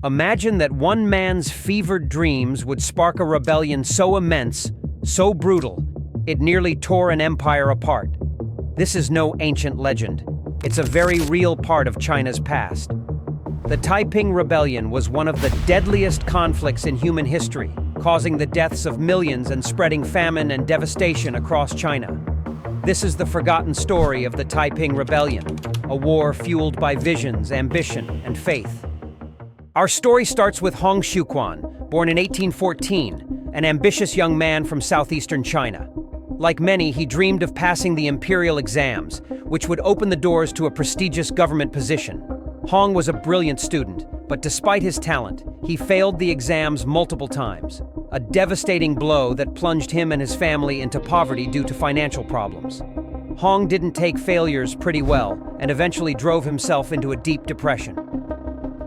Imagine that one man's fevered dreams would spark a rebellion so immense, so brutal, it nearly tore an empire apart. This is no ancient legend. It's a very real part of China's past. The Taiping Rebellion was one of the deadliest conflicts in human history, causing the deaths of millions and spreading famine and devastation across China. This is the forgotten story of the Taiping Rebellion, a war fueled by visions, ambition, and faith. Our story starts with Xiuquan, born in 1814, an ambitious young man from southeastern China. Like many, he dreamed of passing the imperial exams, which would open the doors to a prestigious government position. Hong was a brilliant student, but despite his talent, he failed the exams multiple times, a devastating blow that plunged him and his family into poverty due to financial problems. Hong didn't take failures pretty well and eventually drove himself into a deep depression.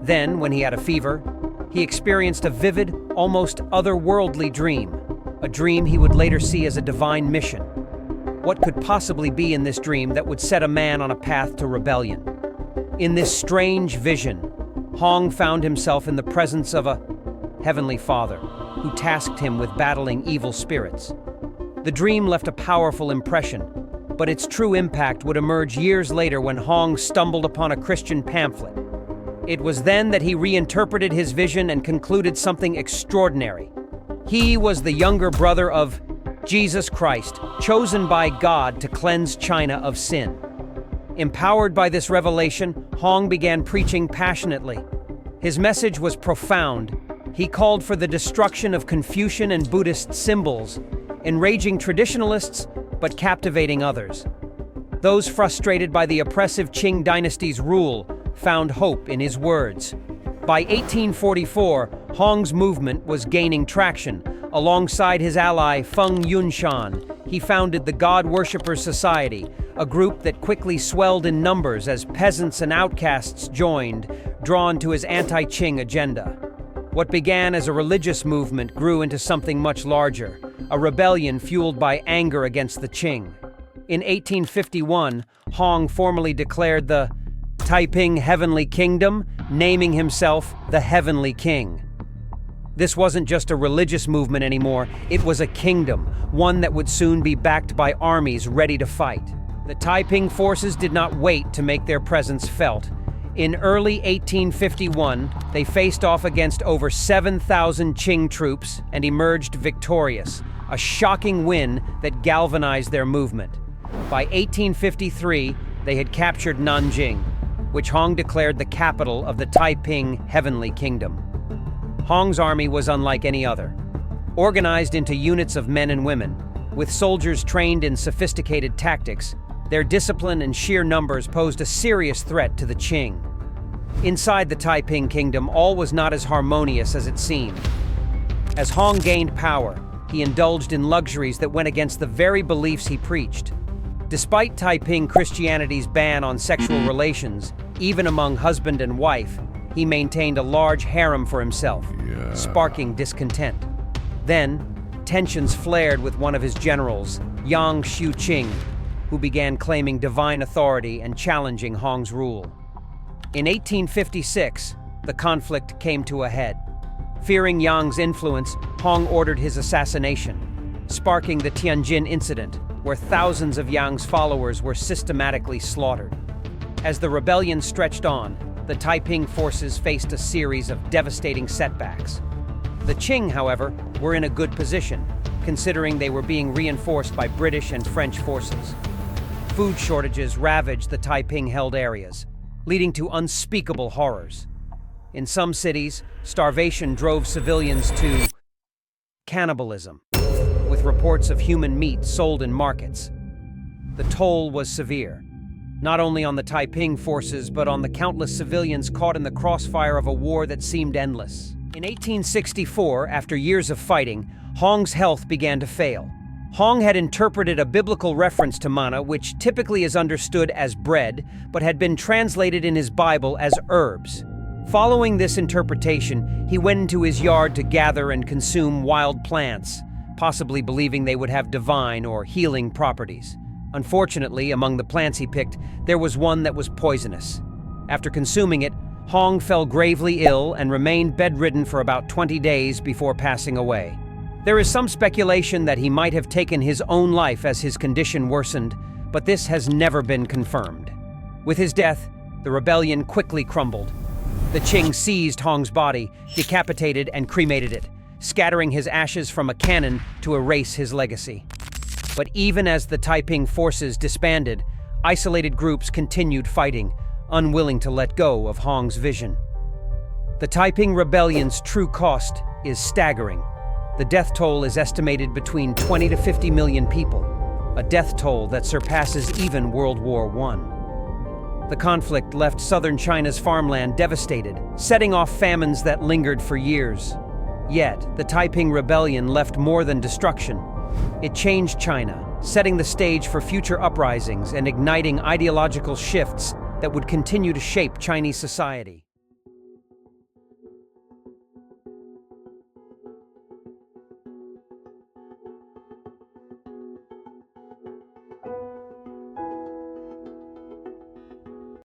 Then, when he had a fever, he experienced a vivid, almost otherworldly dream, a dream he would later see as a divine mission. What could possibly be in this dream that would set a man on a path to rebellion? In this strange vision, Hong found himself in the presence of a heavenly father who tasked him with battling evil spirits. The dream left a powerful impression, but its true impact would emerge years later when Hong stumbled upon a Christian pamphlet. It was then that he reinterpreted his vision and concluded something extraordinary. He was the younger brother of Jesus Christ, chosen by God to cleanse China of sin. Empowered by this revelation, Hong began preaching passionately. His message was profound. He called for the destruction of Confucian and Buddhist symbols, enraging traditionalists but captivating others. Those frustrated by the oppressive Qing dynasty's rule found hope in his words. By 1844, Hong's movement was gaining traction. Alongside his ally Feng Yunshan, he founded the God Worshippers Society, a group that quickly swelled in numbers as peasants and outcasts joined, drawn to his anti-Qing agenda. What began as a religious movement grew into something much larger, a rebellion fueled by anger against the Qing. In 1851, Hong formally declared the Taiping Heavenly Kingdom, naming himself the Heavenly King. This wasn't just a religious movement anymore, it was a kingdom, one that would soon be backed by armies ready to fight. The Taiping forces did not wait to make their presence felt. In early 1851, they faced off against over 7,000 Qing troops and emerged victorious, a shocking win that galvanized their movement. By 1853, they had captured Nanjing, which Hong declared the capital of the Taiping Heavenly Kingdom. Hong's army was unlike any other. Organized into units of men and women, with soldiers trained in sophisticated tactics, their discipline and sheer numbers posed a serious threat to the Qing. Inside the Taiping Kingdom, all was not as harmonious as it seemed. As Hong gained power, he indulged in luxuries that went against the very beliefs he preached. Despite Taiping Christianity's ban on sexual relations, even among husband and wife, he maintained a large harem for himself, sparking discontent. Then, tensions flared with one of his generals, Yang Xiuqan, who began claiming divine authority and challenging Hong's rule. In 1856, the conflict came to a head. Fearing Yang's influence, Hong ordered his assassination, sparking the Tianjin Incident, where thousands of Yang's followers were systematically slaughtered. As the rebellion stretched on, the Taiping forces faced a series of devastating setbacks. The Qing, however, were in a good position, considering they were being reinforced by British and French forces. Food shortages ravaged the Taiping-held areas, leading to unspeakable horrors. In some cities, starvation drove civilians to cannibalism, with reports of human meat sold in markets. The toll was severe, not only on the Taiping forces, but on the countless civilians caught in the crossfire of a war that seemed endless. In 1864, after years of fighting, Hong's health began to fail. Hong had interpreted a biblical reference to manna, which typically is understood as bread, but had been translated in his Bible as herbs. Following this interpretation, he went into his yard to gather and consume wild plants, possibly believing they would have divine or healing properties. Unfortunately, among the plants he picked, there was one that was poisonous. After consuming it, Hong fell gravely ill and remained bedridden for about 20 days before passing away. There is some speculation that he might have taken his own life as his condition worsened, but this has never been confirmed. With his death, the rebellion quickly crumbled. The Qing seized Hong's body, decapitated and cremated it, scattering his ashes from a cannon to erase his legacy. But even as the Taiping forces disbanded, isolated groups continued fighting, unwilling to let go of Hong's vision. The Taiping rebellion's true cost is staggering. The death toll is estimated between 20 to 50 million people, a death toll that surpasses even World War I. The conflict left southern China's farmland devastated, setting off famines that lingered for years. Yet, the Taiping rebellion left more than destruction. It changed China, setting the stage for future uprisings and igniting ideological shifts that would continue to shape Chinese society.